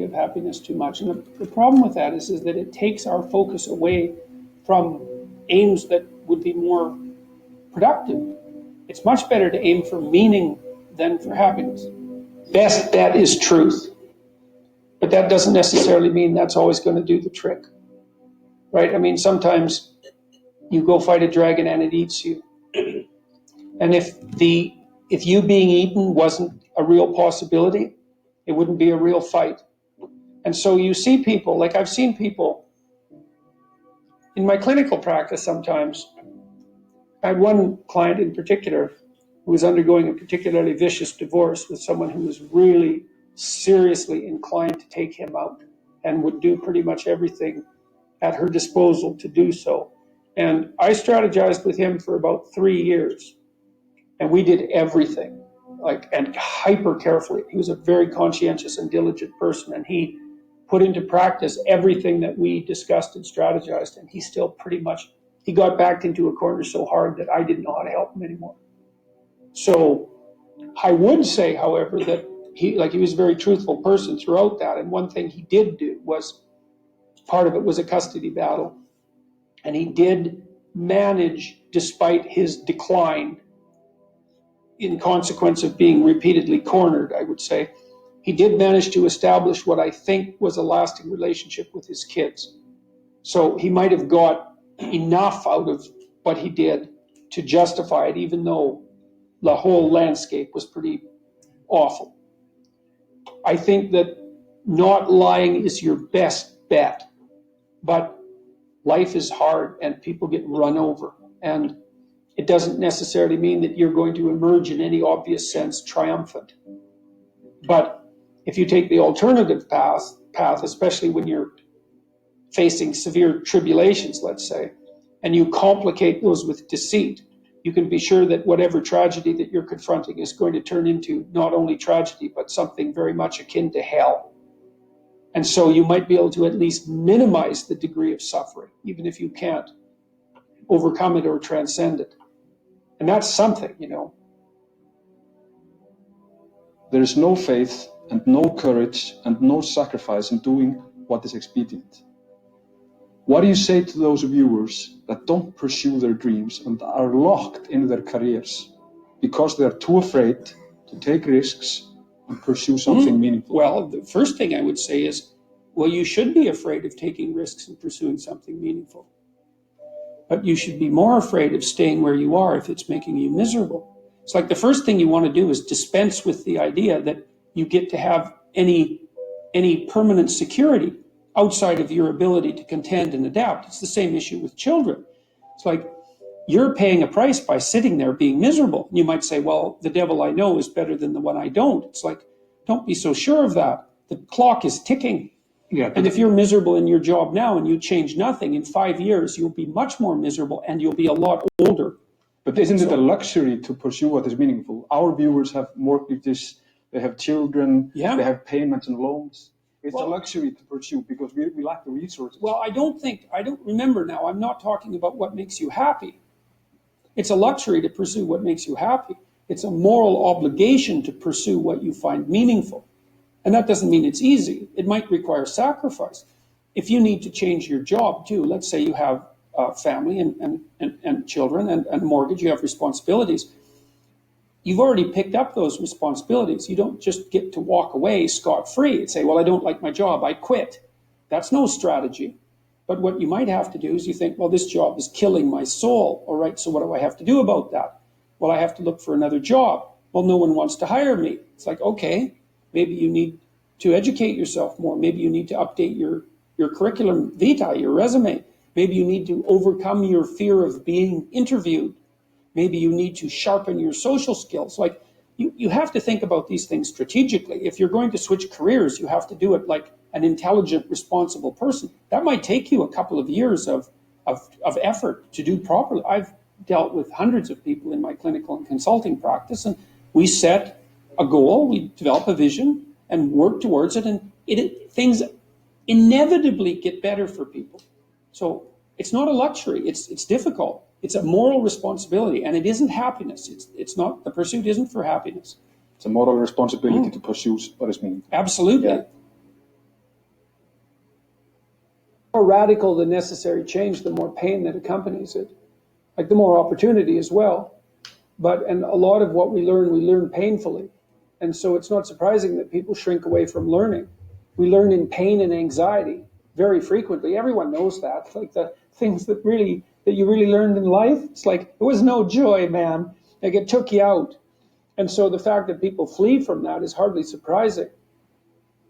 of happiness too much. And the problem with that is that it takes our focus away from aims that would be more productive. It's much better to aim for meaning than for happiness. Best bet is truth. But that doesn't necessarily mean that's always going to do the trick. Right? I mean, sometimes you go fight a dragon and it eats you. And if you being eaten wasn't a real possibility, it wouldn't be a real fight. And so you see people, like I've seen people in my clinical practice sometimes. I had one client in particular who was undergoing a particularly vicious divorce with someone who was really seriously inclined to take him out and would do pretty much everything at her disposal to do so. And I strategized with him for about 3 years. And we did everything, and hyper carefully. He was a very conscientious and diligent person, and he put into practice everything that we discussed and strategized, and he still he got backed into a corner so hard that I didn't know how to help him anymore. So I would say, however, that he was a very truthful person throughout that, and one thing he did do was, part of it was a custody battle, and he did manage, despite his decline, in consequence of being repeatedly cornered, I would say, he did manage to establish what I think was a lasting relationship with his kids. So he might have got enough out of what he did to justify it, even though the whole landscape was pretty awful. I think that not lying is your best bet, but life is hard and people get run over, and it doesn't necessarily mean that you're going to emerge in any obvious sense triumphant. But if you take the alternative path, especially when you're facing severe tribulations, let's say, and you complicate those with deceit, you can be sure that whatever tragedy that you're confronting is going to turn into not only tragedy, but something very much akin to hell. And so you might be able to at least minimize the degree of suffering, even if you can't overcome it or transcend it. And that's something, There is no faith and no courage and no sacrifice in doing what is expedient. What do you say to those viewers that don't pursue their dreams and are locked in their careers because they are too afraid to take risks and pursue something meaningful? Well, the first thing I would say is, you should be afraid of taking risks and pursuing something meaningful. But you should be more afraid of staying where you are if it's making you miserable. It's like the first thing you want to do is dispense with the idea that you get to have any permanent security outside of your ability to contend and adapt. It's the same issue with children. It's like you're paying a price by sitting there being miserable. You might say, well, the devil I know is better than the one I don't. It's like, don't be so sure of that. The clock is ticking. Yeah, and if you're miserable in your job now and you change nothing, in 5 years, you'll be much more miserable and you'll be a lot older. But isn't it a luxury to pursue what is meaningful? Our viewers have mortgages, they have children, they have payments and loans. It's a luxury to pursue because we lack the resources. Well, I don't remember now, I'm not talking about what makes you happy. It's a luxury to pursue what makes you happy. It's a moral obligation to pursue what you find meaningful. And that doesn't mean it's easy. It might require sacrifice. If you need to change your job too, let's say you have a family and children and a mortgage, you have responsibilities. You've already picked up those responsibilities. You don't just get to walk away scot-free and say, well, I don't like my job, I quit. That's no strategy. But what you might have to do is you think, well, this job is killing my soul. All right, so what do I have to do about that? Well, I have to look for another job. Well, no one wants to hire me. It's like, okay, maybe you need to educate yourself more. Maybe you need to update your curriculum vitae, your resume. Maybe you need to overcome your fear of being interviewed. Maybe you need to sharpen your social skills. Like you have to think about these things strategically. If you're going to switch careers, you have to do it like an intelligent, responsible person. That might take you a couple of years of effort to do properly. I've dealt with hundreds of people in my clinical and consulting practice, and we set a goal, we develop a vision and work towards it, and things inevitably get better for people. So it's not a luxury, it's difficult. It's a moral responsibility, and it isn't happiness. It's not, the pursuit isn't for happiness. It's a moral responsibility to pursue what is meaningful. Absolutely. Yeah. more radical the necessary change, the more pain that accompanies it. Like the more opportunity as well. And a lot of what we learn painfully. And so it's not surprising that people shrink away from learning. We learn in pain and anxiety very frequently. Everyone knows that. Like the things that you really learned in life, it's like, it was no joy, man. Like it took you out. And so the fact that people flee from that is hardly surprising.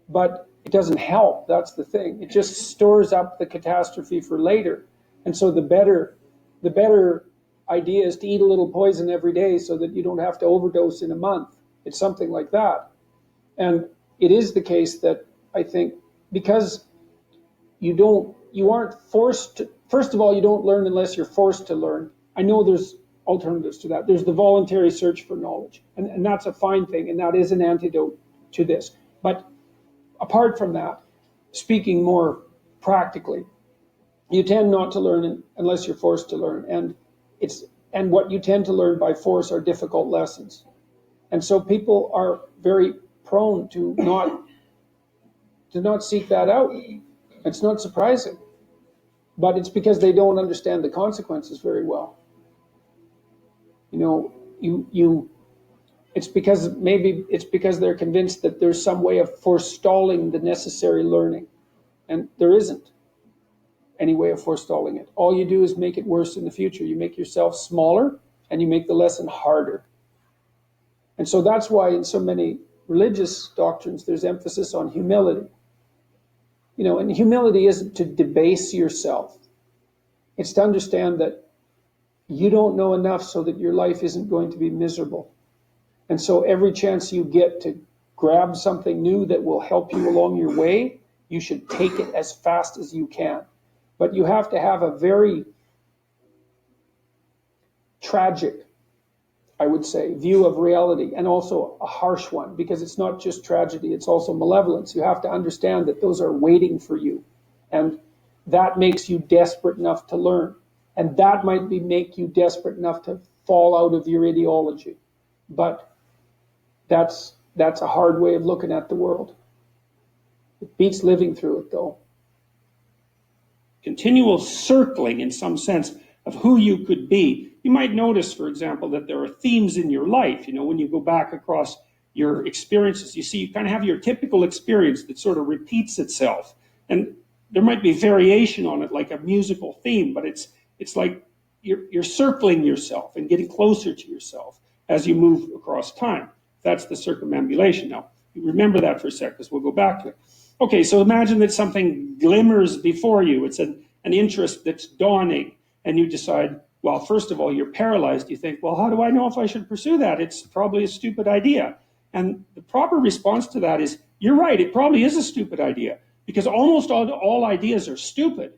But it doesn't help, that's the thing. It just stores up the catastrophe for later. And so the better idea is to eat a little poison every day so that you don't have to overdose in a month. It's something like that. And it is the case that I think because you aren't forced to, first of all, you don't learn unless you're forced to learn. I know there's alternatives to that. There's the voluntary search for knowledge, and that's a fine thing, and that is an antidote to this. But apart from that, speaking more practically, you tend not to learn unless you're forced to learn, and what you tend to learn by force are difficult lessons. And so people are very prone to not seek that out. It's not surprising, but it's because they don't understand the consequences very well. It's because they're convinced that there's some way of forestalling the necessary learning, and there isn't any way of forestalling it. All you do is make it worse in the future. You make yourself smaller, and you make the lesson harder. And so that's why in so many religious doctrines there's emphasis on humility. And humility isn't to debase yourself. It's to understand that you don't know enough so that your life isn't going to be miserable. And so every chance you get to grab something new that will help you along your way, you should take it as fast as you can. But you have to have a very tragic, I would say, view of reality, and also a harsh one, because it's not just tragedy, it's also malevolence. You have to understand that those are waiting for you, and that makes you desperate enough to learn, and that might make you desperate enough to fall out of your ideology. But that's a hard way of looking at the world. It beats living through it, though. Continual circling, in some sense, of who you could be. You might notice, for example, that there are themes in your life. When you go back across your experiences, you see you kind of have your typical experience that sort of repeats itself. And there might be variation on it, like a musical theme, but it's like you're circling yourself and getting closer to yourself as you move across time. That's the circumambulation. Now, you remember that for a sec, because we'll go back to it. Okay, so imagine that something glimmers before you. It's an interest that's dawning, and you decide, well, first of all, you're paralyzed. You think, well, how do I know if I should pursue that? It's probably a stupid idea. And the proper response to that is, you're right, it probably is a stupid idea, because almost all ideas are stupid.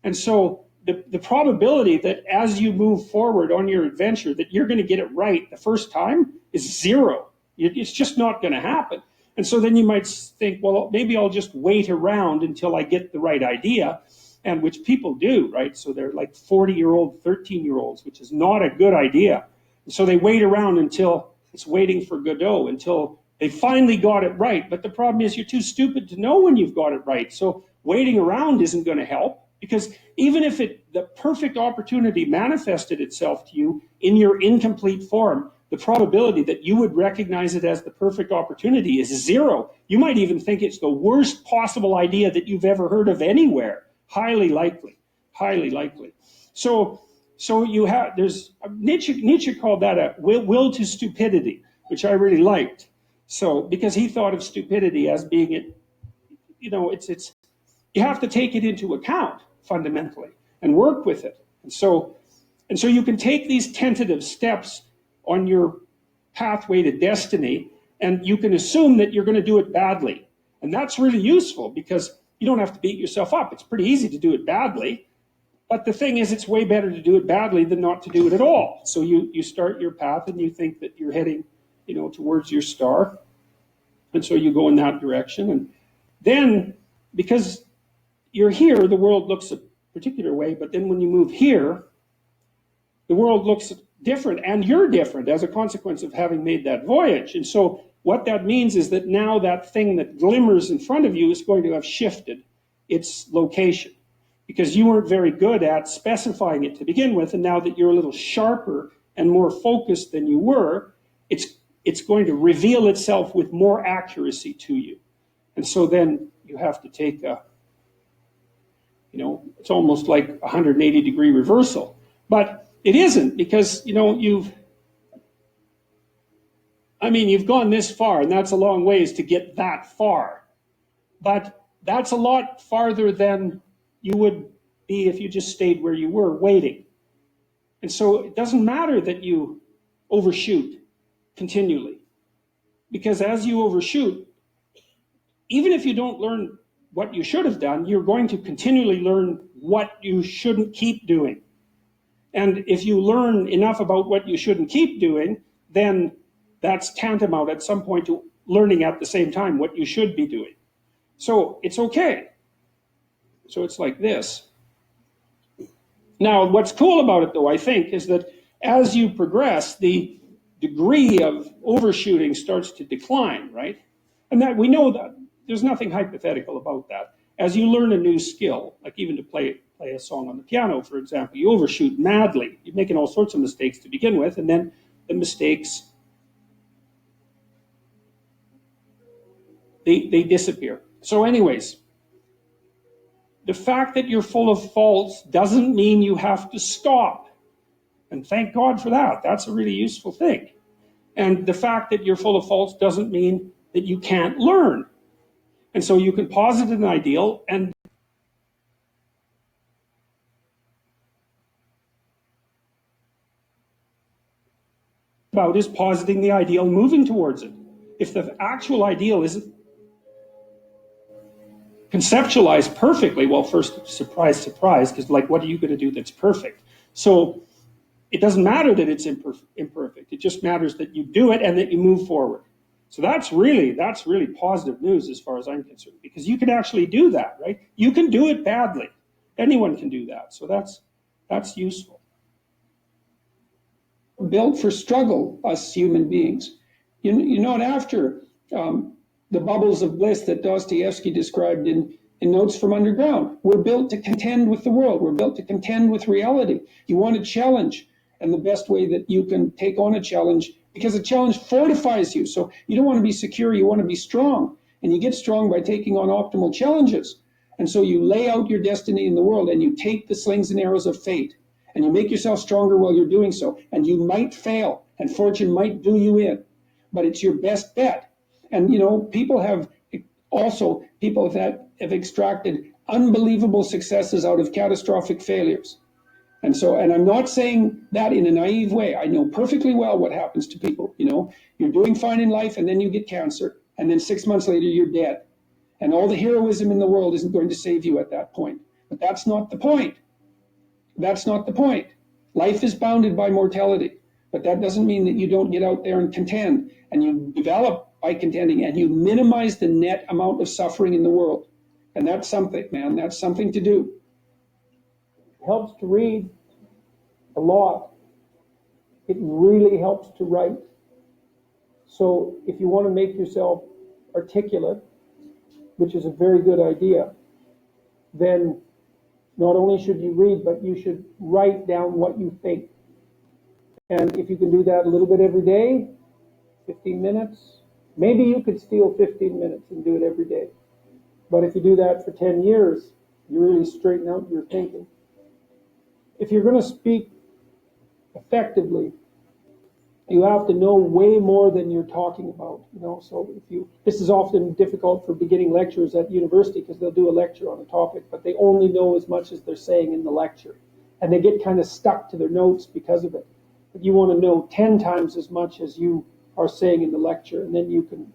And so the probability that as you move forward on your adventure that you're going to get it right the first time is zero. It's just not going to happen. And so then you might think, well, maybe I'll just wait around until I get the right idea, and which people do, right? So they're like 40-year-old, 13-year-olds, which is not a good idea. And so they wait around until it's waiting for Godot, until they finally got it right. But the problem is you're too stupid to know when you've got it right. So waiting around isn't going to help, because even if the perfect opportunity manifested itself to you in your incomplete form, the probability that you would recognize it as the perfect opportunity is zero. You might even think it's the worst possible idea that you've ever heard of anywhere. Highly likely, highly likely. So there's Nietzsche called that a will to stupidity, which I really liked. So because he thought of stupidity as being it's you have to take it into account fundamentally and work with it. And so you can take these tentative steps on your pathway to destiny, and you can assume that you're going to do it badly. And that's really useful, because you don't have to beat yourself up. It's pretty easy to do it badly. But the thing is, it's way better to do it badly than not to do it at all. So you start your path and you think that you're heading, towards your star. And so you go in that direction. And then, because you're here, the world looks a particular way. But then when you move here, the world looks different, and you're different as a consequence of having made that voyage. And so what that means is that now that thing that glimmers in front of you is going to have shifted its location. because you weren't very good at specifying it to begin with, and now that you're a little sharper and more focused than you were, it's going to reveal itself with more accuracy to you. And so then you have to take a, it's almost like a 180-degree reversal. But it isn't, because, you've gone this far, and that's a long ways to get that far. But that's a lot farther than you would be if you just stayed where you were, waiting. And so it doesn't matter that you overshoot continually, because as you overshoot, even if you don't learn what you should have done, you're going to continually learn what you shouldn't keep doing. And if you learn enough about what you shouldn't keep doing, then that's tantamount at some point to learning at the same time what you should be doing. So it's okay. So it's like this. Now, what's cool about it, though, I think, is that as you progress, the degree of overshooting starts to decline, right? And that we know that there's nothing hypothetical about that. As you learn a new skill, like even to play a song on the piano, for example, you overshoot madly. You're making all sorts of mistakes to begin with, and then the mistakes, they disappear. So anyways, the fact that you're full of faults doesn't mean you have to stop. And thank God for that. That's a really useful thing. And the fact that you're full of faults doesn't mean that you can't learn. And so you can posit an ideal, and about is positing the ideal, moving towards it. If the actual ideal isn't conceptualized perfectly, well, first, surprise, surprise, because like, what are you going to do that's perfect? So it doesn't matter that it's imperfect. It just matters that you do it and that you move forward. So that's really positive news as far as I'm concerned, because you can actually do that, right? You can do it badly. Anyone can do that. So that's useful. We're built for struggle, us human beings. You're not after the bubbles of bliss that Dostoevsky described in Notes from Underground. We're built to contend with the world. We're built to contend with reality. You want a challenge, and the best way that you can take on a challenge, because a challenge fortifies you. So you don't want to be secure, you want to be strong. And you get strong by taking on optimal challenges. And so you lay out your destiny in the world, and you take the slings and arrows of fate, and you make yourself stronger while you're doing so. And you might fail, and fortune might do you in, but it's your best bet. And people have extracted unbelievable successes out of catastrophic failures. And I'm not saying that in a naive way. I know perfectly well what happens to people. You're doing fine in life, and then you get cancer, and then 6 months later you're dead. And all the heroism in the world isn't going to save you at that point. But that's not the point. That's not the point. Life is bounded by mortality, but that doesn't mean that you don't get out there and contend, and you develop by contending, and you minimize the net amount of suffering in the world. And that's something, man. That's something to do. It helps to read a lot. It really helps to write. So if you want to make yourself articulate, which is a very good idea, then not only should you read, but you should write down what you think. And if you can do that a little bit every day, 15 minutes, maybe you could steal 15 minutes and do it every day. But if you do that for 10 years, you really straighten out your thinking. If you're going to speak effectively, you have to know way more than you're talking about. So this is often difficult for beginning lecturers at university, because they'll do a lecture on a topic, but they only know as much as they're saying in the lecture, and they get kind of stuck to their notes because of it. But you want to know 10 times as much as you are saying in the lecture, and then you can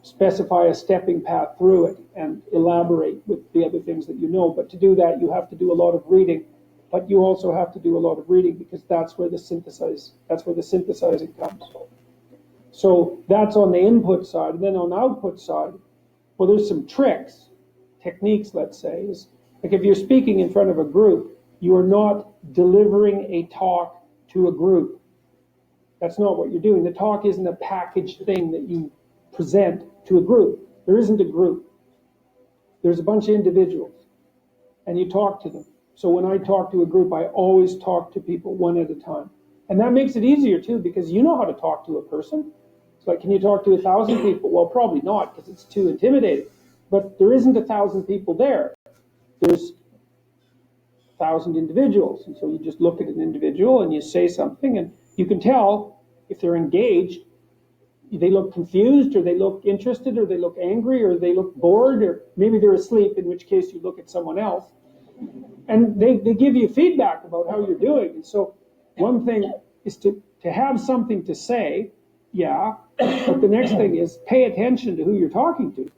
specify a stepping path through it and elaborate with the other things that you know. But to do that, you have to do a lot of reading. But you also have to do a lot of reading, because that's where the synthesizing comes. So that's on the input side. And then on the output side, well, there's some techniques, let's say. Is like if you're speaking in front of a group, you are not delivering a talk to a group. That's not what you're doing. The talk isn't a packaged thing that you present to a group. There isn't a group. There's a bunch of individuals. and you talk to them. So when I talk to a group, I always talk to people one at a time. And that makes it easier too, because you know how to talk to a person. It's like, can you talk to 1,000 people? Well, probably not, because it's too intimidating. But there isn't 1,000 people there. There's 1,000 individuals. And so you just look at an individual and you say something, and you can tell if they're engaged. They look confused, or they look interested, or they look angry, or they look bored, or maybe they're asleep, in which case you look at someone else. And they give you feedback about how you're doing. And so one thing is to have something to say, yeah, but the next thing is pay attention to who you're talking to.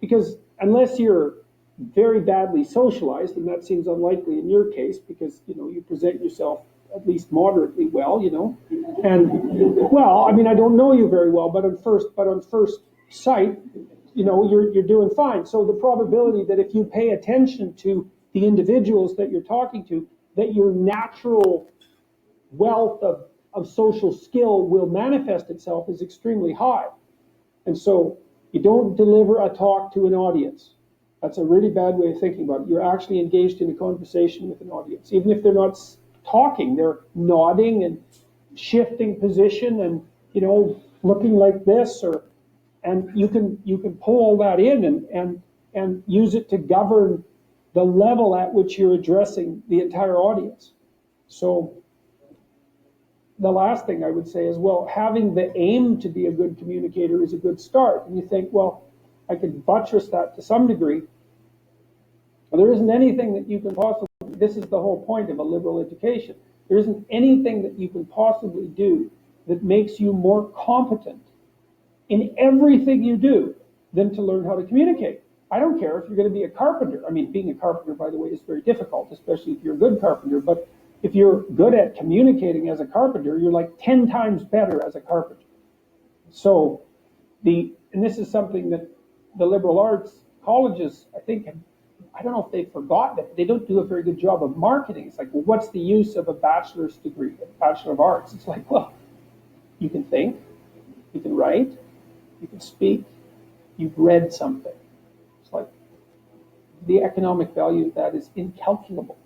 Because unless you're very badly socialized, and that seems unlikely in your case, because you present yourself at least moderately well, and well, I mean, I don't know you very well, but on first sight, you're doing fine. So the probability that if you pay attention to the individuals that you're talking to, that your natural wealth of social skill will manifest itself is extremely high. And so you don't deliver a talk to an audience. That's a really bad way of thinking about it. You're actually engaged in a conversation with an audience. Even if they're not talking, they're nodding and shifting position and, looking like this, and you can pull all that in and use it to govern the level at which you're addressing the entire audience. So the last thing I would say is, well, having the aim to be a good communicator is a good start. And you think, well, I could buttress that to some degree. Well, there isn't anything that you can possibly, this is the whole point of a liberal education. There isn't anything that you can possibly do that makes you more competent in everything you do than to learn how to communicate. I don't care if you're going to be a carpenter. I mean, being a carpenter, by the way, is very difficult, especially if you're a good carpenter. But if you're good at communicating as a carpenter, you're like 10 times better as a carpenter. So and this is something that the liberal arts colleges, I think, I don't know if they've forgotten it, but they don't do a very good job of marketing. It's like, well, what's the use of a bachelor's degree, a Bachelor of Arts? It's like, well, you can think, you can write, you can speak, you've read something. It's like, the economic value of that is incalculable.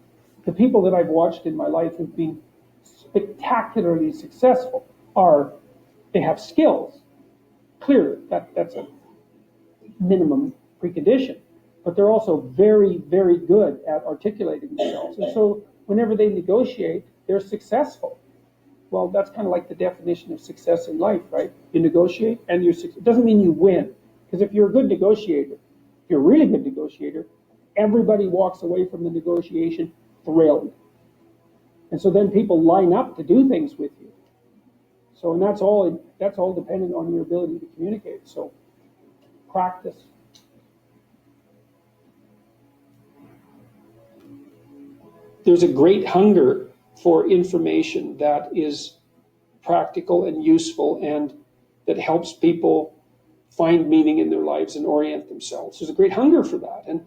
The people that I've watched in my life who've been spectacularly successful they have skills. Clearly, that's a minimum precondition. But they're also very, very good at articulating themselves. And so whenever they negotiate, they're successful. Well, that's kind of like the definition of success in life, right? You negotiate and it doesn't mean you win. Because if you're a good negotiator, if you're a really good negotiator, everybody walks away from the negotiation thrilled. And so then people line up to do things with you. So, and that's all dependent on your ability to communicate. So practice. There's a great hunger for information that is practical and useful and that helps people find meaning in their lives and orient themselves. There's a great hunger for that. And